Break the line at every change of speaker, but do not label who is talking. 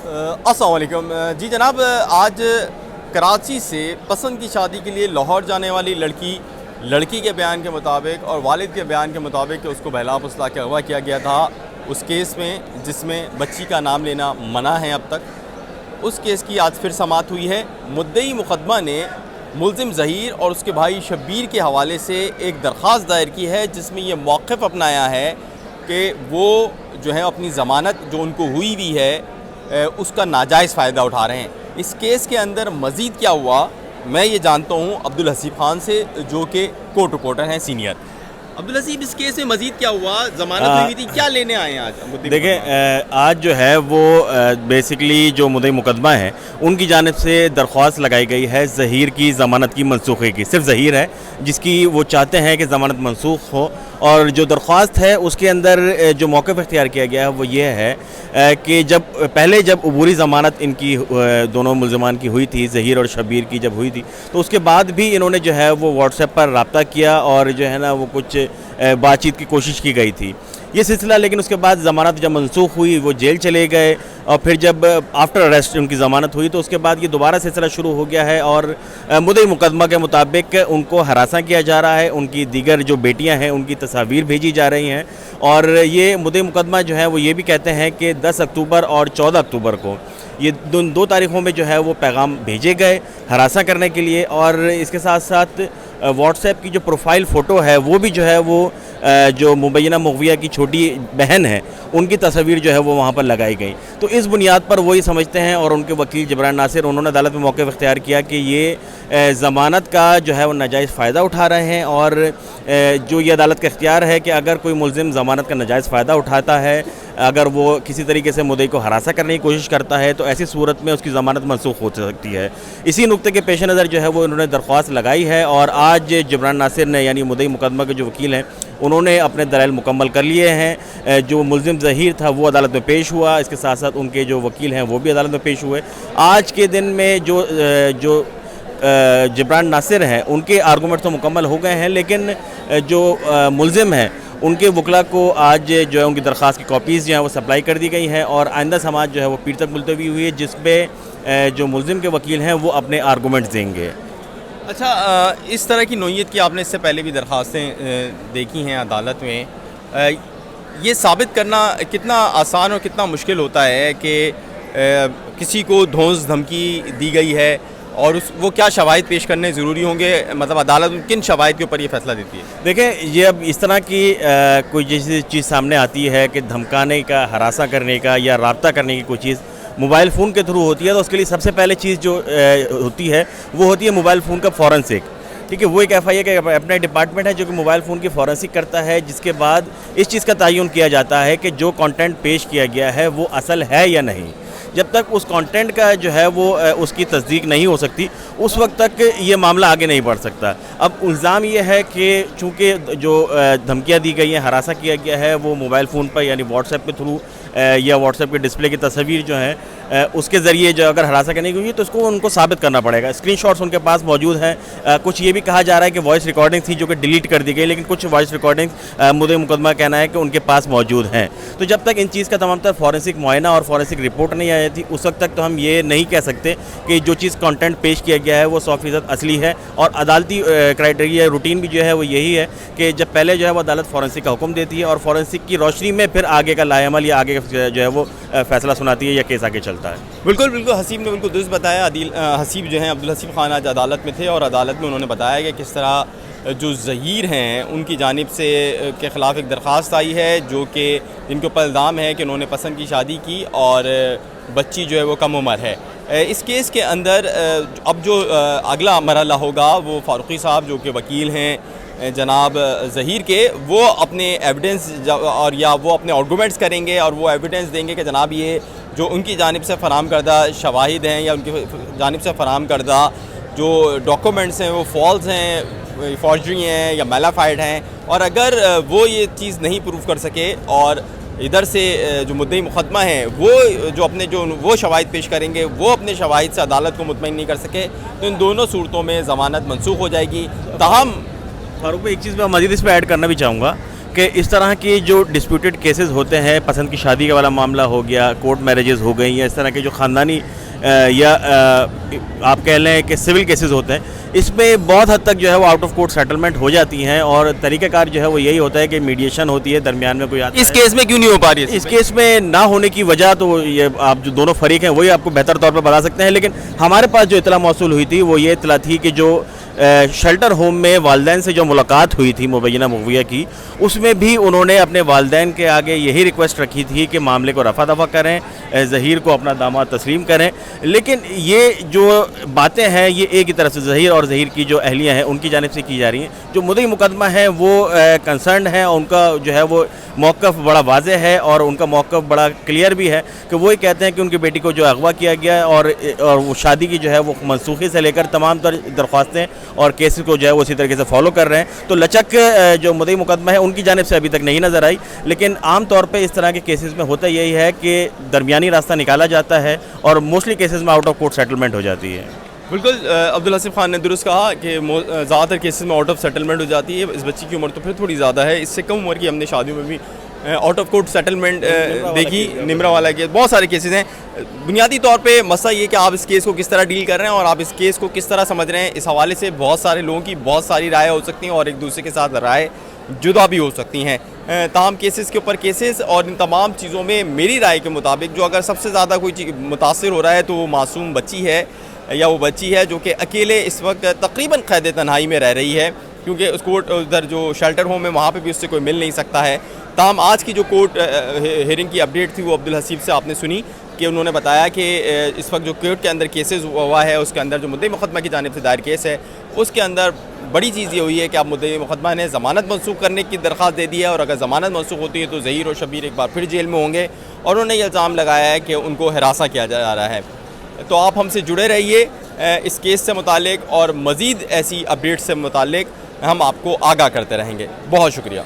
अस्सलाम वालेकुम। जी जनाब, आज कराची से पसंद की शादी के लिए लाहौर जाने वाली लड़की के बयान के मुताबिक और वालिद के बयान के मुताबिक कि उसको बहला फुसला के अगवा किया गया था उस केस में जिसमें बच्ची का नाम लेना मना है अब तक, उस केस की आज फिर समाअत हुई है। मुद्दई मुकदमा ने मुल्ज़िम ज़हीर और उसके भाई शब्बीर के हवाले से एक दरख्वास्त दायर की है जिसमें ये मौक़िफ़ अपनाया है कि वो जो है अपनी ज़मानत जो उनको हुई है उसका नाजायज़ फ़ायदा उठा रहे हैं। इस केस के अंदर मज़ीद क्या हुआ मैं ये जानता हूँ अब्दुल हसीब ख़ान से, जो कि कोर्ट रिपोर्टर हैं सीनियर। अब्दुल हसीब, इस केस में मज़ीद क्या हुआ? ज़मानत हुई थी, क्या लेने आए हैं आज?
देखें, आज जो है वो बेसिकली जो मुद्दई मुकदमा है उनकी जानिब से दरख्वास्त लगाई गई है ज़हीर की ज़मानत की मनसूखी की। सिर्फ ज़हीर है जिसकी वो चाहते हैं कि ज़मानत मनसूख हो, और जो दरख्वास्त है उसके अंदर जो मौक़िफ़ इख्तियार किया गया है वो ये है कि जब अबूरी ज़मानत इनकी दोनों मुल्ज़मान की हुई थी, ज़हीर और शब्बीर की जब हुई थी, तो उसके बाद भी इन्होंने जो है वो व्हाट्सएप पर रब्ता किया और जो है ना वो कुछ बातचीत की कोशिश की गई थी ये सिलसिला। लेकिन उसके बाद ज़मानत जब मनसूख हुई वो जेल चले गए, और फिर जब आफ्टर अरेस्ट उनकी ज़मानत हुई तो उसके बाद ये दोबारा सिलसिला शुरू हो गया है और मुद्दई मुकदमा के मुताबिक उनको हरासा किया जा रहा है। उनकी दीगर जो बेटियां हैं उनकी तस्वीर भेजी जा रही हैं, और ये मुद्दई मुकदमा जो है वो ये भी कहते हैं कि 10 अक्टूबर और 14 अक्टूबर को ये दो तारीख़ों में जो है वो पैगाम भेजे गए हरासा करने के लिए। और इसके साथ साथ व्हाट्सएप की जो प्रोफाइल फ़ोटो है वो भी जो है वो जो मुबैना मुग़विया की छोटी बहन है उनकी तस्वीर जो है वो वहाँ पर लगाई गई। तो इस बुनियाद पर वही समझते हैं, और उनके वकील जबरान नासिर उन्होंने अदालत में मौक़िफ़ इख्तियार किया कि ये ज़मानत का जो है वो नाजायज़ फ़ायदा उठा रहे हैं, और जो ये अदालत का इख्तियार है कि अगर कोई मुल्ज़िम ज़मानत का नाजायज़ फ़ायदा उठाता है, अगर वो किसी तरीके से मुद्दई को हरासा करने की कोशिश करता है तो ऐसी सूरत में उसकी ज़मानत मनसूख हो सकती है। इसी नुक्ते के पेश नज़र जो है वो उन्होंने दरख्वास्त लगाई है, और आज जबरान नासिर ने यानी मुद्दई मुकदमा के जो वकील हैं उन्होंने अपने दलाइल मुकम्मल कर लिए हैं। जो मुल्ज़िम ज़हीर था वो अदालत में पेश हुआ, इसके साथ साथ उनके जो वकील हैं वो भी अदालत में पेश हुए। आज के दिन में जो जबरान नासिर हैं उनके आर्गूमेंट तो मुकम्मल हो गए हैं, लेकिन जो मुल्ज़िम हैं उनके वकला को आज जो है उनकी दरख्वास्त की कॉपीज़ जो हैं वो सप्लाई कर दी गई हैं, और आइंदा समाज जो है वो पीर तक मुलतवी हुई है जिसमें जो मुल्ज़िम के वकील हैं वो अपने आर्गूमेंट्स देंगे।
अच्छा, इस तरह की नोयत की आपने इससे पहले भी दरख्वास्तें देखी हैं अदालत में। ये साबित करना कितना आसान और कितना मुश्किल होता है कि किसी को धौंस धमकी दी गई है और वो क्या शवाहिद पेश करने ज़रूरी होंगे, मतलब अदालत किन शवाहिद के ऊपर ये फैसला देती है?
देखें, ये अब इस तरह की कोई जैसी चीज़ सामने आती है कि धमकाने का, हरासा करने का या रब्ता करने की कोई चीज़ मोबाइल फ़ोन के थ्रू होती है, तो उसके लिए सबसे पहले चीज़ जो होती है वो होती है मोबाइल फ़ोन का फॉरेंसिक। ठीक है, वो एक FIA का अपना डिपार्टमेंट है जो कि मोबाइल फ़ोन की फॉरेंसिक करता है, जिसके बाद इस चीज़ का तयन किया जाता है कि जो कंटेंट पेश किया गया है वो असल है या नहीं। जब तक उस कंटेंट का जो है वो उसकी तस्दीक नहीं हो सकती उस वक्त तक ये मामला आगे नहीं बढ़ सकता। अब इल्ज़ाम ये है कि चूँकि जो धमकियाँ दी गई हैं, हरासा किया गया है वो मोबाइल फ़ोन पर यानी व्हाट्सएप के थ्रू या व्हाट्सएप के डिस्प्ले की तस्वीर जो है उसके ज़रिए जो अगर हरासा करने की हुई तो उसको उनको साबित करना पड़ेगा। स्क्रीनशॉट्स उनके पास मौजूद हैं। कुछ ये भी कहा जा रहा है कि वॉइस रिकॉर्डिंग थी जो कि डिलीट कर दी गई, लेकिन कुछ वॉइस रिकॉर्डिंग मुद्दई मुकदमा कहना है कि उनके पास मौजूद हैं। तो जब तक इन चीज़ का तमाम तर फॉरेंसिक मुआयना और फॉरेंसिक रिपोर्ट नहीं आई थी उस वक्त तक तो हम ये नहीं कह सकते कि जो चीज़ कंटेंट पेश किया गया है वो 100% असली है। और अदालती क्राइटेरिया रूटीन भी जो है वो यही है कि जब पहले जो है वो अदालत फॉरेंसिक का हुक्म देती है और फॉरेंसिक की रोशनी में फिर आगे का लाएअमल या आगे जो है वो फैसला सुनाती है या केस आगे चलता है।
बिल्कुल बिल्कुल, हसीब ने बिल्कुल दुरुस्त बताया। हसीब जो हैं अब्दुल हसीब ख़ान आज अदालत में थे और अदालत में उन्होंने बताया कि किस तरह जो ज़हीर हैं उनकी जानिब से के ख़िलाफ़ एक दरख्वास्त आई है जो कि जिनके ऊपर इल्ज़ाम है कि उन्होंने पसंद की शादी की और बच्ची जो है वो कम उम्र है। इस केस के अंदर अब जो अगला मरहला होगा वो फ़ारूक़ी साहब जो कि वकील हैं जनाब ज़हीर के, वो अपने एविडेंस और या वो अपने आर्गूमेंट्स करेंगे और वो एविडेंस देंगे कि जनाब ये जो उनकी जानिब से फ़राम करदा शवाहिद हैं या उनकी जानिब से फ़राम करदा जो डॉक्यूमेंट्स हैं वो फॉल्स हैं, फॉर्जरी हैं या मेलाफाइड हैं, और अगर वो ये चीज़ नहीं प्रूव कर सके और इधर से जो मुद्दई मुकदमा है वो जो अपने जो वो शवाहिद पेश करेंगे वो अपने शवाहिद से अदालत को मुतमईन नहीं कर सके तो इन दोनों सूरतों में ज़मानत मनसूख हो जाएगी। ताहम
फारूक भाई, एक चीज़ मैं मज़ीद इस पर ऐड करना भी चाहूँगा कि इस तरह की जो डिस्प्यूटेड केसेस होते हैं, पसंद की शादी का वाला मामला हो गया, कोर्ट मैरिजेस हो गई, या इस तरह के जो ख़ानदानी आप कह लें कि सिविल केसेस होते हैं, इसमें बहुत हद तक जो है वो आउट ऑफ कोर्ट सेटलमेंट हो जाती हैं। और तरीक़ाकार जो है वो यही होता है कि मीडिएशन होती है, दरमियान में कोई आता है।
इस केस में क्यों नहीं हो पा रही है?
इस केस में ना होने की वजह तो ये आप जो दोनों फरीक हैं वही आपको बेहतर तौर पर बता सकते हैं, लेकिन हमारे पास जो इतला मौसूल हुई थी वो ये इतला थी कि जो शेल्टर होम में वालदैन से जो मुलाकात हुई थी मुबैना मुग़विया की, उसमें भी उन्होंने अपने वालदैन के आगे यही रिक्वेस्ट रखी थी कि मामले को रफ़ा दफ़ा करें, ज़हीर को अपना दामाद तस्लीम करें। लेकिन ये जो बातें हैं ये एक ही तरफ से ज़हीर और ज़हीर की जो अहलियाँ हैं उनकी जानिब से की जा रही हैं। जो मुद्दई मुकदमा है वो कंसर्न है और उनका जो है वो मौक़िफ़ बड़ा वाज़ेह है और उनका मौक़िफ़ बड़ा क्लियर भी है कि वो ये कहते हैं कि उनकी बेटी को जो अगवा किया गया है और वो शादी की जो है वो मनसूखी से लेकर तमाम तर दरख्वास्तें और केसेस को जो है वो इसी तरीके से फॉलो कर रहे हैं। तो लचक जो मुद्दई मुकदमा है उनकी जानिब से अभी तक नहीं नज़र आई, लेकिन आम तौर पे इस तरह के केसेस में होता यही है कि दरमियानी रास्ता निकाला जाता है और मोस्टली केसेस में आउट ऑफ कोर्ट सेटलमेंट हो जाती है।
बिल्कुल, अब्दुल हसीब खान ने दुरुस्त कहा कि ज़्यादातर केसेस में आउट ऑफ सेटलमेंट हो जाती है। इस बच्ची की उम्र तो फिर थोड़ी ज़्यादा है, इससे कम उम्र की हमने शादियों में भी आउट ऑफ कोर्ट सेटलमेंट देखी। निमरा वाला केस, बहुत सारे केसेस हैं। बुनियादी तौर पे मसला ये कि आप इस केस को किस तरह डील कर रहे हैं और आप इस केस को किस तरह समझ रहे हैं, इस हवाले से बहुत सारे लोगों की बहुत सारी राय हो सकती हैं और एक दूसरे के साथ राय जुदा भी हो सकती हैं। तमाम केसेस के ऊपर केसेस और इन तमाम चीज़ों में मेरी राय के मुताबिक जो अगर सबसे ज़्यादा कोई चीज़ मुतासिर हो रहा है तो वो मासूम बच्ची है, या वो बच्ची है जो कि अकेले इस वक्त तकरीबन क़ैद तन्हाई में रह रही है, क्योंकि उस कोर्ट उधर जो शेल्टर होम है वहाँ पे भी उससे कोई मिल नहीं सकता है। ताहम आज की जो कोर्ट हियरिंग की अपडेट थी वो अब्दुल हसीब से आपने सुनी कि उन्होंने बताया कि इस वक्त जो कोर्ट के अंदर केसेस हुआ है उसके अंदर जो मुद्दई मुकदमा की जानिब से दायर केस है उसके अंदर बड़ी चीज़ ये हुई है कि अब मुद्दई मुकदमा ने ज़मानत मनसूख करने की दरख्वास्त दे दी है और अगर ज़मानत मनसूख होती है तो ज़हीर और शबीर एक बार फिर जेल में होंगे और उन्होंने ये इल्ज़ाम लगाया है कि उनको हिरासा किया जा रहा है। तो आप हमसे जुड़े रहिए इस केस से मुतालिक और मज़ीद ऐसी अपडेट से मुतालिक हम आपको आगाह करते रहेंगे। बहुत शुक्रिया।